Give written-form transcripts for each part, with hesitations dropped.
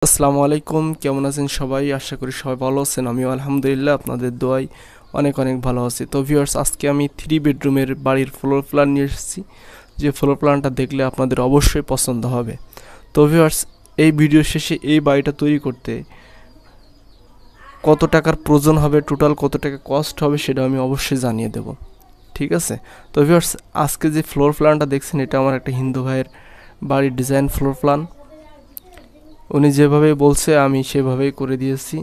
আসসালামু আলাইকুম, কেমন আছেন সবাই? আশা করি সবাই ভালো আছেন। আমিও আলহামদুলিল্লাহ আপনাদের দোয়ায় অনেক অনেক ভালো আছি। তো ভিউয়ার্স, আজকে আমি 3 বেডরুমের বাড়ির ফ্লোর প্ল্যান নিয়ে এসেছি, যে ফ্লোর প্ল্যানটা দেখলে আপনাদের অবশ্যই পছন্দ হবে। তো ভিউয়ার্স, এই ভিডিও শেষে এই বাড়িটা তৈরি করতে কত টাকার প্রয়োজন হবে, টোটাল কত টাকা কস্ট হবে, সেটা আমি অবশ্যই জানিয়ে দেব। ঠিক আছে? তো ভিউয়ার্স, আজকে যে ফ্লোর প্ল্যানটা দেখছেন, এটা আমার একটা হিন্দু ভাইয়ের বাড়ির ডিজাইন ফ্লোর প্ল্যান। উনি যেভাবে বলছে আমি সেভাবেই করে দিয়েছি।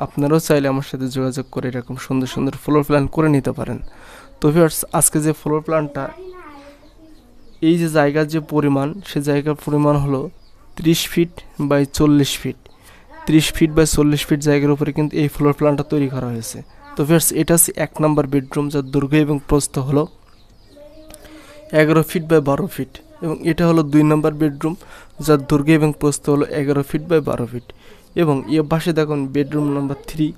আপনারাও চাইলে আমার সাথে যোগাযোগ করে এরকম সুন্দর সুন্দর ফ্লোর প্ল্যান করে নিতে পারেন। তো ভিউয়ার্স, আজকে যে ফ্লোর প্ল্যানটা, এই যে জায়গার যে পরিমাণ, সে জায়গার পরিমাণ হলো 30 feet by 40 feet. 30 feet by 40 feet জায়গার উপরে কিন্তু এই ফ্লোর প্ল্যানটা তৈরি করা হয়েছে। তো ভিউয়ার্স, এটা হচ্ছে 1 নম্বর বেডরুম, যার দৈর্ঘ্য এবং প্রস্থ হলো 11 ফিট বাই 12 ফিট। এবং এটা হলো 2 নম্বর বেডরুম, যার দৈর্ঘ্য এবং প্রস্থ হলো 11 ফিট বাই 12 ফিট। এবং এ পাশে দেখুন বেডরুম নাম্বার 3,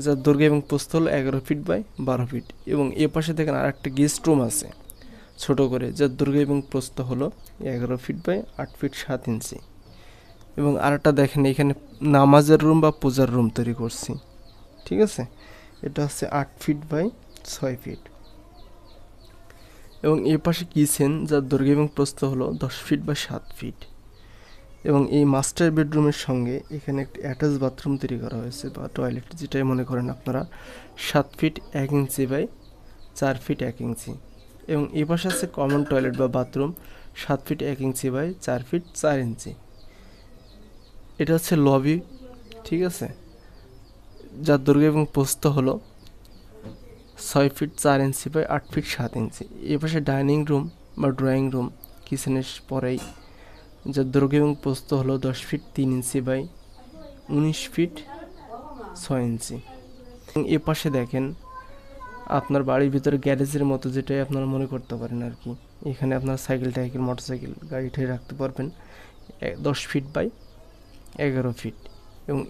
যার দৈর্ঘ্য এবং প্রস্থ হলো 11 ফিট বাই 12 ফিট। এবং এ পাশে দেখেন আর একটা গেস্ট রুম আছে ছোট করে, যার দৈর্ঘ্য এবং প্রস্থ হলো 11 ফিট বাই 8 ফিট 7 ইঞ্চি। এবং আরেকটা দেখেন, এখানে নামাজের রুম বা পূজার রুম তৈরি করছি। ঠিক আছে? এটা হচ্ছে 8 ফিট বাই 6 ফিট। এবং এর পাশে কিচেন, যার দৈর্ঘ্য এবং প্রস্থ হলো 10 ফিট বা 7 ফিট। এবং এই মাস্টার বেডরুমের সঙ্গে এখানে একটি অ্যাটাচ বাথরুম তৈরি করা হয়েছে, বা টয়লেট যেটাই মনে করেন আপনারা, 7 feet 1 inch by 4 feet 1 inch. এবং এই পাশে আছে কমন টয়লেট বা bathroom, 7 feet 1 inch by 4 feet 4 inch. এটা হচ্ছে লবি। ঠিক আছে? যার দৈর্ঘ্য এবং প্রস্থ হলো 6 ফিট 4 ইঞ্চি বাই 8 ফিট 7 ইঞ্চি। এ পাশে ডাইনিং রুম বা ড্রয়িং রুম কিচেনের পরেই, যার দৈর্ঘ্য এবং প্রস্থ হলো 10 ফিট 3 ইঞ্চি বাই 19 ফিট 6 ইঞ্চি। এবং এ পাশে দেখেন আপনার বাড়ির ভিতরে গ্যারেজের মতো, যেটাই আপনারা মনে করতে পারেন আর কি। এখানে আপনার সাইকেল টাইকেল মোটরসাইকেল গাড়ি ঠাড়ি রাখতে পারবেন, 10 ফিট বাই 11 ফিট। এবং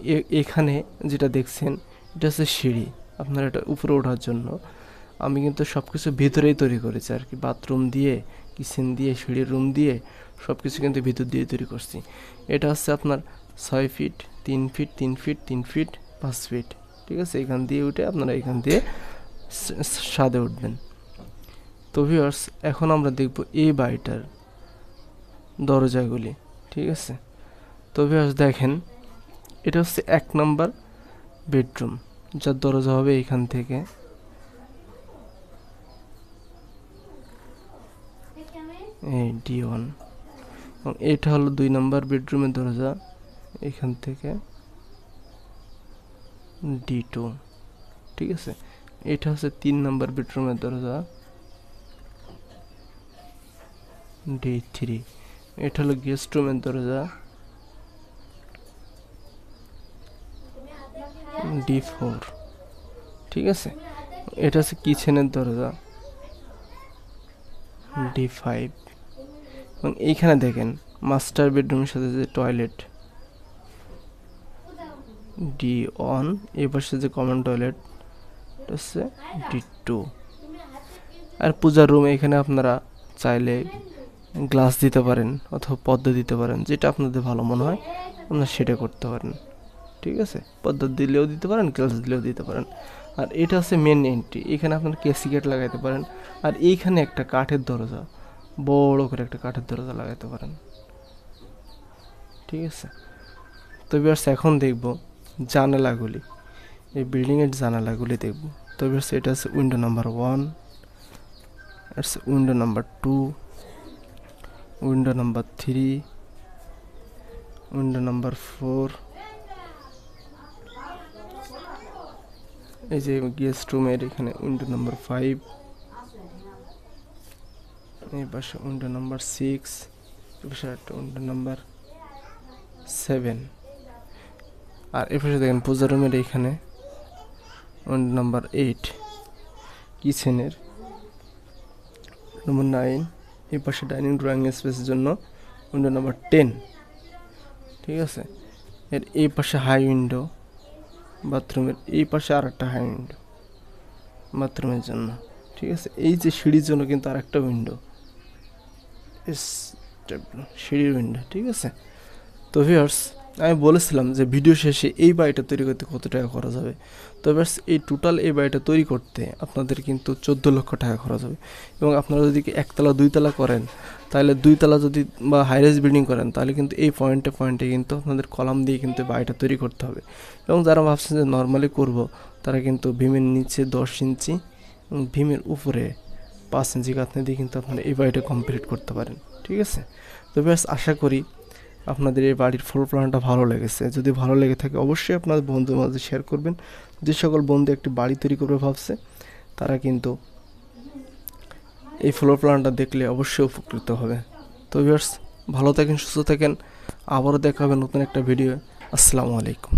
এখানে যেটা দেখছেন, এটা হচ্ছে সিঁড়ি আপনার এটা উপরে ওঠার জন্য। আমি কিন্তু সব কিছু ভিতরেই তৈরি করেছি আর কি, বাথরুম দিয়ে, কিচেন দিয়ে, সিঁড়ির রুম দিয়ে, সব কিছু কিন্তু ভিতর দিয়ে তৈরি করছি। এটা হচ্ছে আপনার 6 feet 3 feet 3 feet 3 feet 5 feet. ঠিক আছে? এখান দিয়ে উঠে আপনারা এখান দিয়ে ছাদে উঠবেন। তো ভিউয়ার্স, এখন আমরা দেখব এই বাড়িটার দরজাগুলি। ঠিক আছে? তো ভিউয়ার্স দেখেন, এটা হচ্ছে 1 নম্বর বেডরুম, যার দরজা হবে এখান থেকে। এই D1। এবং এটা হলো 2 নম্বর বেডরুমের দরজা, এখান থেকে D2। ঠিক আছে? এটা হচ্ছে 3 নম্বর বেডরুমের দরজা, D3। এটা হলো গেস্ট রুমের দরজা, D4। ঠিক আছে? এটা হচ্ছে কিচেনের দরজা, D5। এবং এইখানে দেখেন মাস্টার বেডরুমের সাথে যে টয়লেট, D1। এই পাশে যে কমন টয়লেট হচ্ছে D2। আর পূজার রুম, এখানে আপনারা চাইলে গ্লাস দিতে পারেন অথবা পর্দা দিতে পারেন, যেটা আপনাদের ভালো মনে হয় আপনারা সেটা করতে পারেন। ঠিক আছে? পর্দা দিলেও দিতে পারেন, গ্লাস দিলেও দিতে পারেন। আর এটা হচ্ছে মেন এন্ট্রি, এখানে আপনারা কেসি গেট লাগাইতে পারেন। আর এইখানে একটা কাঠের দরজা, বড় করে একটা কাঠের দরজা লাগাইতে পারেন। ঠিক আছে? তো ভিউয়ার্স, এখন দেখব জানালাগুলি, এই বিল্ডিংয়ের জানালাগুলি দেখব। তো ভিউয়ার্স, এটা হচ্ছে window number 1, it's window number 2, window number 3, window number 4। এই যে গেস্ট রুমের এখানে উইন্ডো নাম্বার 5, এই পাশে উইন্ডো নাম্বার 6, এই পাশে একটা উইন্ডো নাম্বার 7। আর এ পাশে দেখেন পূজা রুমের এখানে উইন্ডো নাম্বার 8, কিচেনের নম্বর 9। এই পাশে ডাইনিং ড্রয়িং স্পেসের জন্য উইন্ডো নাম্বার 10। ঠিক আছে? এর এই পাশে হাই উইন্ডো, বাথরুমের এই পাশে আর একটা হাই উইন্ডো বাথরুমের জন্য। ঠিক আছে? এই যে সিঁড়ির জন্য কিন্তু আর একটা উইন্ডো, সিঁড়ির উইন্ডো। ঠিক আছে? তো ভিউয়ার্স, আমি বলেছিলাম যে ভিডিও শেষে এই বাড়িটা তৈরি করতে কত টাকা খরচ হবে। তো এবার এই টোটাল এই বাড়িটা তৈরি করতে আপনাদের কিন্তু 14 লক্ষ টাকা খরচ হবে। এবং আপনারা যদি একতলা দুইতলা করেন, তাহলে দুইতলা যদি বা হাইরাইজ বিল্ডিং করেন, তাহলে কিন্তু এই পয়েন্টে পয়েন্টে কিন্তু আপনাদের কলাম দিয়ে কিন্তু বাড়িটা তৈরি করতে হবে। এবং যারা ভাবছেন যে নর্মালি করব, তারা কিন্তু ভীমের নিচে 10 ইঞ্চি এবং ভীমের উপরে 5 ইঞ্চি গাঁথনি দিয়ে কিন্তু আপনারা এই বাড়িটা কমপ্লিট করতে পারেন। ঠিক আছে? তো ব্যাস আশা করি আপনাদের এই বাড়ির ফ্লোর প্ল্যানটা ভালো লেগেছে। যদি ভালো লেগে থাকে অবশ্যই আপনার বন্ধুদের মাঝে শেয়ার করবেন। যে সকল বন্ধু একটি বাড়ি তৈরি করবে ভাবছে, তারা কিন্তু এই ফ্লোর প্ল্যানটা দেখলে অবশ্যই উপকৃত হবে। তো ভিউয়ার্স, ভালো থাকেন, সুস্থ থাকেন। আবারও দেখা হবে নতুন একটা ভিডিও। আসসালামু আলাইকুম।